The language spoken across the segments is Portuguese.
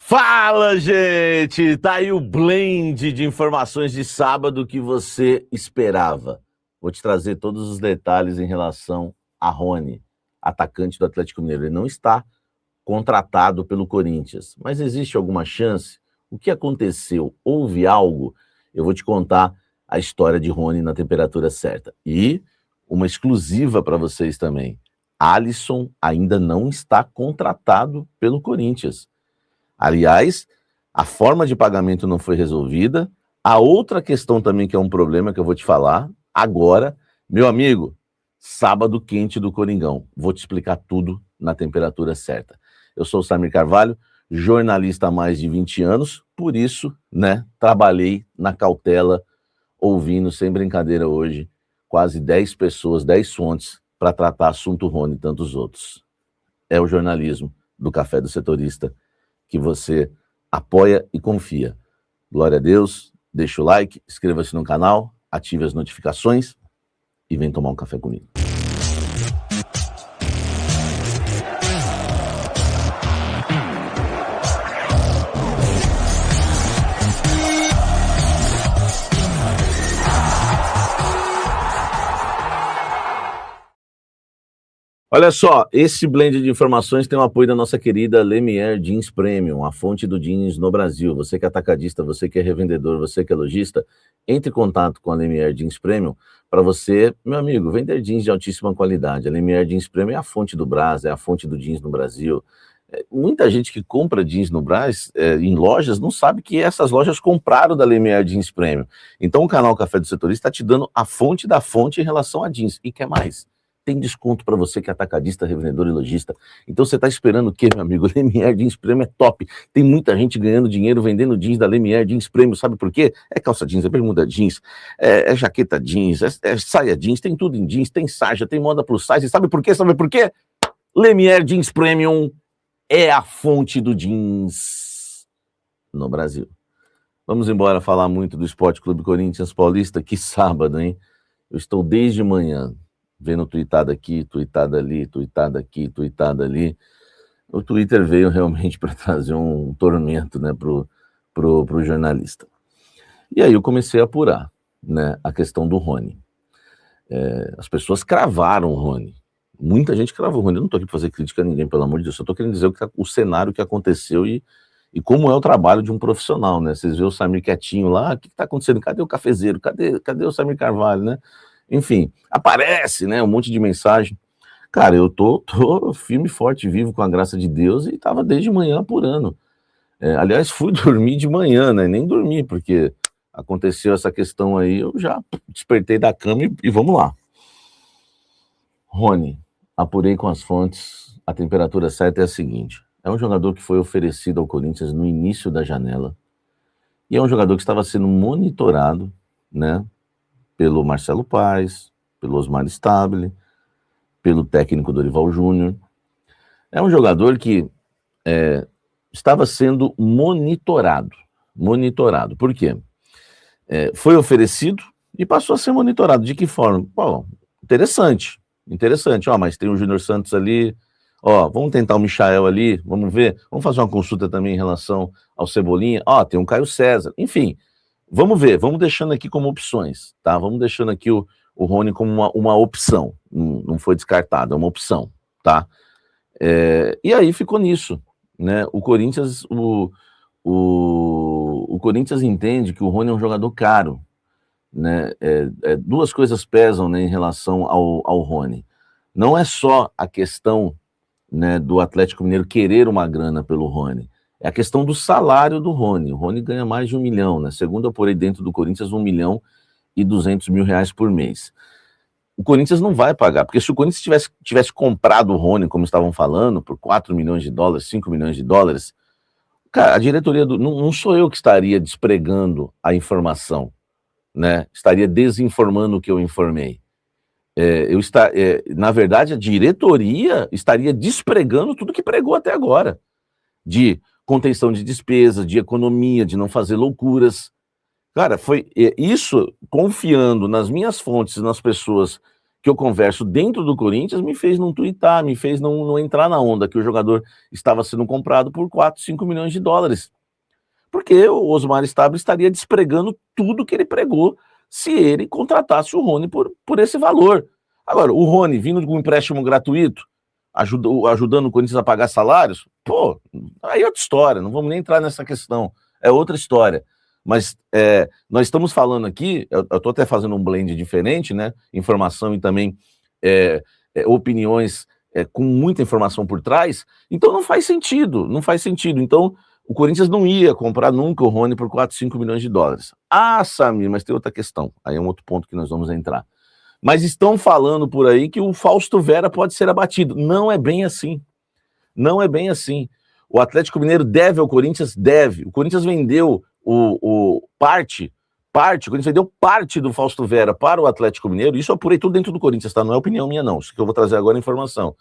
Fala, gente! Tá aí o blend de informações de sábado que você esperava. Vou te trazer todos os detalhes em relação a Rony, atacante do Atlético Mineiro. Ele não está contratado pelo Corinthians, mas existe alguma chance? O que aconteceu? Houve algo? Eu vou te contar a história de Rony na temperatura certa. E uma exclusiva para vocês também. Alisson ainda não está contratado pelo Corinthians. Aliás, a forma de pagamento não foi resolvida. A outra questão também que é um problema que eu vou te falar agora, meu amigo, sábado quente do Coringão. Vou te explicar tudo na temperatura certa. Eu sou o Samir Carvalho, jornalista há mais de 20 anos, por isso, trabalhei na cautela, ouvindo, sem brincadeira hoje, quase 10 pessoas, 10 fontes para tratar assunto Rony e tantos outros. É o jornalismo do Café do Setorista que você apoia e confia. Glória a Deus, deixa o like, inscreva-se no canal, ative as notificações e vem tomar um café comigo. Olha só, esse blend de informações tem o apoio da nossa querida Lemier Jeans Premium, a fonte do jeans no Brasil. Você que é atacadista, você que é revendedor, você que é lojista, entre em contato com a Lemier Jeans Premium para você, meu amigo, vender jeans de altíssima qualidade. A Lemier Jeans Premium é a fonte do Brás, é a fonte do jeans no Brasil. Muita gente que compra jeans no Brás, em lojas, não sabe que essas lojas compraram da Lemier Jeans Premium. Então o canal Café do Setorista está te dando a fonte da fonte em relação a jeans. E quer mais? Tem desconto para você que é atacadista, revendedor e lojista. Então você está esperando o quê, meu amigo? Lemier Jeans Premium é top. Tem muita gente ganhando dinheiro vendendo jeans da Lemier Jeans Premium. Sabe por quê? É calça jeans, é bermuda jeans, é jaqueta jeans, é saia jeans, tem tudo em jeans, tem sarja, tem moda plus size. Sabe por quê? Sabe por quê? Lemier Jeans Premium é a fonte do jeans no Brasil. Vamos embora falar muito do Esporte Clube Corinthians Paulista. Que sábado, hein? Eu estou desde manhã vendo tweetada aqui, tweetada ali, tweetada aqui, tweetada ali. O Twitter veio realmente para trazer um tormento, pro jornalista. E aí eu comecei a apurar, a questão do Rony. As pessoas cravaram o Rony. Muita gente cravou o Rony. Eu não estou aqui para fazer crítica a ninguém, pelo amor de Deus. Eu estou querendo dizer o cenário que aconteceu e como é o trabalho de um profissional, né? Vocês vê o Samir quietinho lá, o que está acontecendo? Cadê o cafezeiro? Cadê o Samir Carvalho, né? Enfim, aparece, um monte de mensagem. Cara, eu tô firme, forte, vivo com a graça de Deus e tava desde manhã apurando. Aliás, fui dormir de manhã, nem dormi, porque aconteceu essa questão aí, eu já despertei da cama e vamos lá. Rony, apurei com as fontes, a temperatura certa é a seguinte: é um jogador que foi oferecido ao Corinthians no início da janela e é um jogador que estava sendo monitorado, pelo Marcelo Paes, pelo Osmar Stabile, pelo técnico Dorival Júnior. É um jogador que estava sendo monitorado. Por quê? Foi oferecido e passou a ser monitorado. De que forma? Bom, interessante. Mas tem o Júnior Santos ali, vamos tentar o Michael ali, vamos ver. Vamos fazer uma consulta também em relação ao Cebolinha. Tem um Caio César. Enfim, vamos ver, vamos deixando aqui como opções, tá? Vamos deixando aqui o Rony como uma opção, não foi descartado, é uma opção, tá? E aí ficou nisso, O Corinthians, o Corinthians entende que o Rony é um jogador caro, duas coisas pesam, em relação ao Rony. Não é só a questão, do Atlético Mineiro querer uma grana pelo Rony. É a questão do salário do Rony. O Rony ganha mais de 1 milhão, Segundo eu apurei dentro do Corinthians, 1.200.000 por mês. O Corinthians não vai pagar, porque se o Corinthians tivesse comprado o Rony, como estavam falando, por 4 milhões de dólares, 5 milhões de dólares, cara, a diretoria não sou eu que estaria despregando a informação, Estaria desinformando o que eu informei. Na verdade, a diretoria estaria despregando tudo que pregou até agora, de contenção de despesas, de economia, de não fazer loucuras. Cara, foi isso confiando nas minhas fontes, nas pessoas que eu converso dentro do Corinthians me fez não tuitar, me fez não entrar na onda que o jogador estava sendo comprado por 4, 5 milhões de dólares. Porque o Osmar Stabile estaria despregando tudo que ele pregou se ele contratasse o Rony por esse valor. Agora, o Rony vindo com um empréstimo gratuito, ajudando o Corinthians a pagar salários, pô, aí é outra história, não vamos nem entrar nessa questão, é outra história. Mas nós estamos falando aqui, eu estou até fazendo um blend diferente, né? Informação e também opiniões com muita informação por trás, então não faz sentido. Então, o Corinthians não ia comprar nunca o Rony por 4, 5 milhões de dólares. Ah, Samir, mas tem outra questão, aí é um outro ponto que nós vamos entrar. Mas estão falando por aí que o Fausto Vera pode ser abatido. Não é bem assim. Não é bem assim. O Atlético Mineiro deve ao Corinthians? Deve. O Corinthians vendeu parte, o Corinthians vendeu parte do Fausto Vera para o Atlético Mineiro. Isso eu apurei tudo dentro do Corinthians, tá? Não é opinião minha, não. Isso que eu vou trazer agora a informação.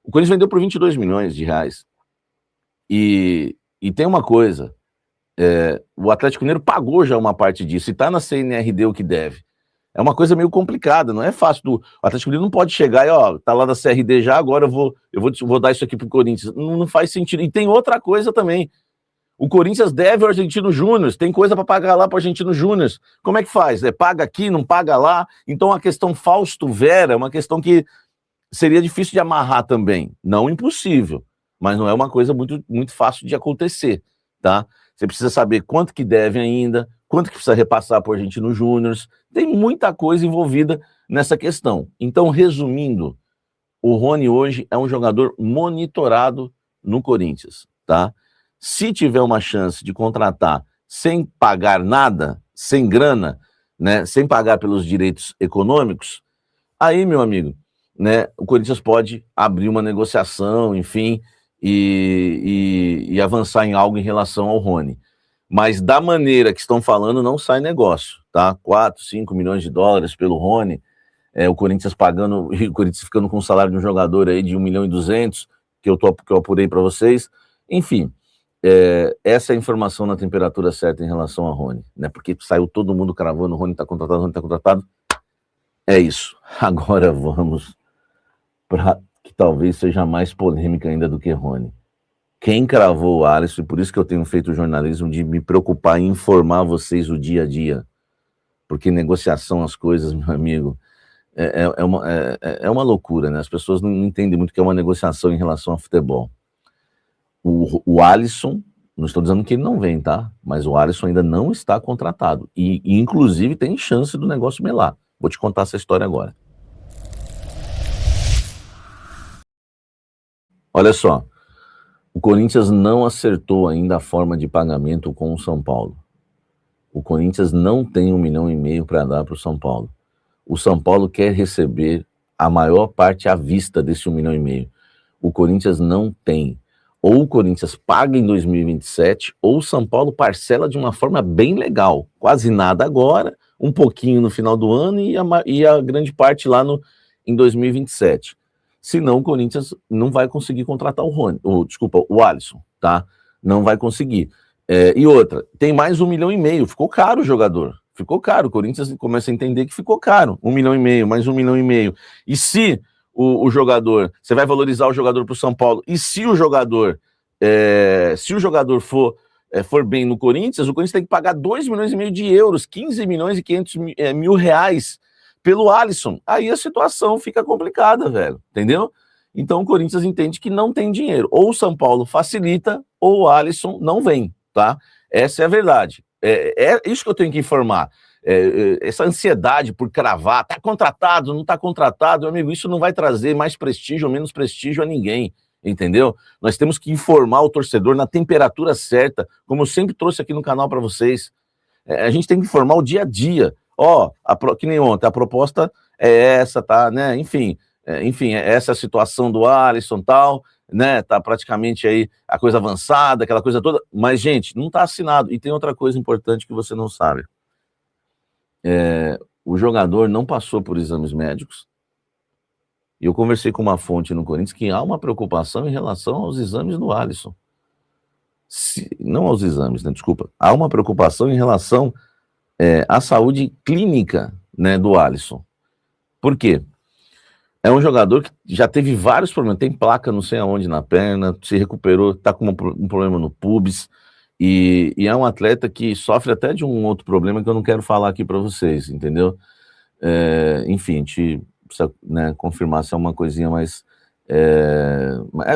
O Corinthians vendeu por 22 milhões de reais. E tem uma coisa, o Atlético Mineiro pagou já uma parte disso, e tá na CNRD o que deve. É uma coisa meio complicada, não é fácil. O Atlético Mineiro não pode chegar e, ó, tá lá da CRD já, agora eu vou dar isso aqui pro Corinthians. Não faz sentido. E tem outra coisa também. O Corinthians deve ao Argentino Júnior, tem coisa para pagar lá pro Argentino Júnior. Como é que faz? Paga aqui, não paga lá? Então a questão Fausto Vera é uma questão que seria difícil de amarrar também. Não impossível, mas não é uma coisa muito, muito fácil de acontecer, tá? Você precisa saber quanto que deve ainda, quanto que precisa repassar para o Argentino Júnior. Tem muita coisa envolvida nessa questão. Então, resumindo, o Rony hoje é um jogador monitorado no Corinthians, tá? Se tiver uma chance de contratar sem pagar nada, sem grana, né, sem pagar pelos direitos econômicos, aí, meu amigo, né, o Corinthians pode abrir uma negociação, enfim, e avançar em algo em relação ao Rony. Mas da maneira que estão falando, não sai negócio, tá? 4, 5 milhões de dólares pelo Rony, o Corinthians pagando, o Corinthians ficando com um salário de um jogador aí de 1 milhão e 200, que eu apurei para vocês. Enfim, essa é a informação na temperatura certa em relação a Rony, né? Porque saiu todo mundo cravando, o Rony está contratado, o Rony está contratado. É isso. Agora vamos para que talvez seja mais polêmica ainda do que Rony. Quem cravou o Alisson, e por isso que eu tenho feito o jornalismo de me preocupar em informar vocês o dia a dia, porque negociação, as coisas, meu amigo, é uma loucura, né? As pessoas não entendem muito o que é uma negociação em relação ao futebol. O Alisson, não estou dizendo que ele não vem, tá? Mas o Alisson ainda não está contratado, e inclusive tem chance do negócio melar. Vou te contar essa história agora. Olha só, o Corinthians não acertou ainda a forma de pagamento com o São Paulo. O Corinthians não tem 1,5 milhão para dar para o São Paulo. O São Paulo quer receber a maior parte à vista desse 1,5 milhão. O Corinthians não tem. Ou o Corinthians paga em 2027, ou o São Paulo parcela de uma forma bem legal. Quase nada agora, um pouquinho no final do ano e a grande parte lá em 2027. Senão o Corinthians não vai conseguir contratar o Alisson, tá? Não vai conseguir. E outra, tem mais 1,5 milhão, ficou caro o jogador. Ficou caro, o Corinthians começa a entender que ficou caro. 1,5 milhão, mais 1,5 milhão. E se o jogador, você vai valorizar o jogador para o São Paulo, e se o jogador for bem no Corinthians, o Corinthians tem que pagar 2,5 milhões de euros, 15 milhões e 500 mil reais pelo Alisson. Aí a situação fica complicada, velho, entendeu? Então o Corinthians entende que não tem dinheiro. Ou o São Paulo facilita, ou o Alisson não vem, tá? Essa é a verdade. É isso que eu tenho que informar. Essa ansiedade por cravar, tá contratado, não tá contratado, meu amigo, isso não vai trazer mais prestígio ou menos prestígio a ninguém, entendeu? Nós temos que informar o torcedor na temperatura certa, como eu sempre trouxe aqui no canal para vocês. A gente tem que informar o dia a dia. Que nem ontem, a proposta é essa, tá, né? Enfim, essa é a situação do Alisson e tal, né? Tá praticamente aí a coisa avançada, aquela coisa toda, mas, gente, não tá assinado. E tem outra coisa importante que você não sabe. O jogador não passou por exames médicos. E eu conversei com uma fonte no Corinthians que há uma preocupação em relação aos exames do Alisson. Não aos exames, né? Desculpa. Há uma preocupação em relação à saúde clínica, né, do Alisson. Por quê? É um jogador que já teve vários problemas, tem placa não sei aonde na perna, se recuperou, tá com um problema no pubis, e é um atleta que sofre até de um outro problema que eu não quero falar aqui para vocês, entendeu? Enfim, a gente precisa, né, confirmar se é uma coisinha mais...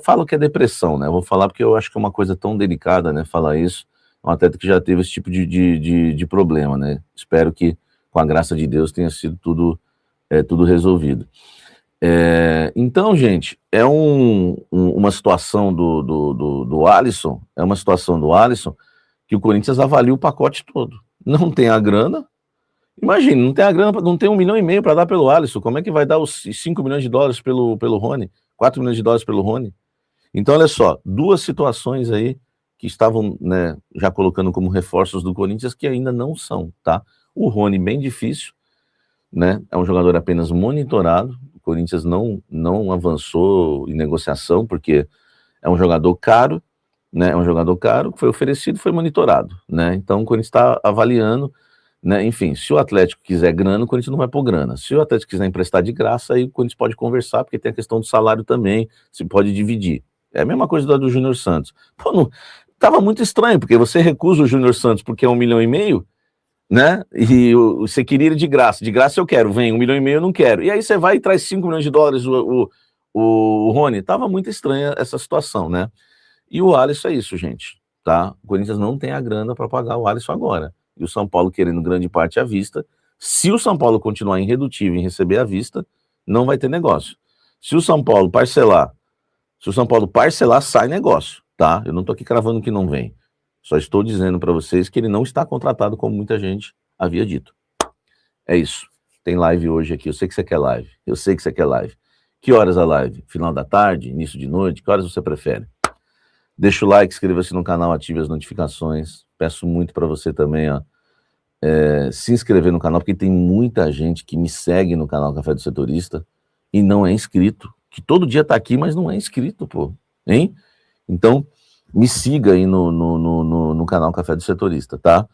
falo que é depressão, né? Eu vou falar porque eu acho que é uma coisa tão delicada, né? Falar isso. É um atleta que já teve esse tipo de problema, né? Espero que, com a graça de Deus, tenha sido tudo resolvido. Então, gente, é uma situação do Alisson, é uma situação do Alisson que o Corinthians avalia o pacote todo. Não tem a grana. Imagina, não tem a grana, não tem 1,5 milhão para dar pelo Alisson. Como é que vai dar os 5 milhões de dólares pelo Rony? 4 milhões de dólares pelo Rony? Então, olha só, duas situações aí que estavam, né, já colocando como reforços do Corinthians que ainda não são, tá? O Rony, bem difícil, né? É um jogador apenas monitorado. O Corinthians não avançou em negociação, porque é um jogador caro, né? É um jogador caro que foi oferecido, foi monitorado, né? Então, o Corinthians está avaliando, né? Enfim, se o Atlético quiser grana, o Corinthians não vai pôr grana. Se o Atlético quiser emprestar de graça, aí o Corinthians pode conversar, porque tem a questão do salário também, se pode dividir. É a mesma coisa do Júnior Santos. Pô, não, tava muito estranho, porque você recusa o Júnior Santos porque é 1,5 milhão, né? E você queria ele de graça eu quero, vem, 1,5 milhão eu não quero. E aí você vai e traz 5 milhões de dólares o Rony. Tava muito estranha essa situação, né? E o Alisson é isso, gente, tá? O Corinthians não tem a grana para pagar o Alisson agora. E o São Paulo querendo grande parte à vista. Se o São Paulo continuar irredutível em receber à vista, não vai ter negócio. Se o São Paulo parcelar, sai negócio, tá? Eu não tô aqui cravando que não vem. Só estou dizendo para vocês que ele não está contratado como muita gente havia dito. É isso. Tem live hoje aqui. Eu sei que você quer live. Que horas a live? Final da tarde? Início de noite? Que horas você prefere? Deixa o like, inscreva-se no canal, ative as notificações. Peço muito para você também, ó, se inscrever no canal, porque tem muita gente que me segue no canal Café do Setorista e não é inscrito. Que todo dia tá aqui, mas não é inscrito, pô. Hein? Então, me siga aí no canal Café do Setorista, tá?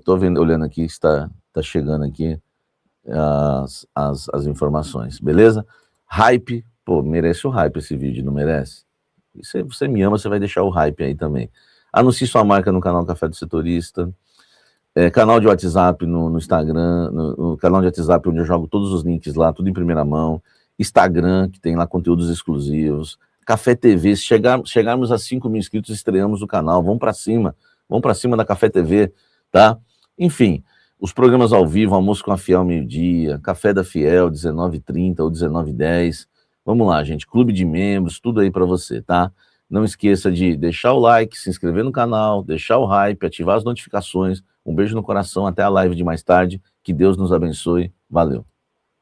Tô olhando aqui, está chegando aqui as informações, beleza? Hype, pô, merece o hype esse vídeo, não merece? Se você me ama, você vai deixar o hype aí também. Anuncie sua marca no canal Café do Setorista, canal de WhatsApp no Instagram, no canal de WhatsApp onde eu jogo todos os links lá, tudo em primeira mão, Instagram, que tem lá conteúdos exclusivos, Café TV, se chegarmos a 5 mil inscritos, estreamos o canal, vamos para cima da Café TV, tá? Enfim, os programas ao vivo, Almoço com a Fiel meio-dia, Café da Fiel, 19h30 ou 19h10, vamos lá, gente, clube de membros, tudo aí para você, tá? Não esqueça de deixar o like, se inscrever no canal, deixar o hype, ativar as notificações. Um beijo no coração, até a live de mais tarde, que Deus nos abençoe, valeu.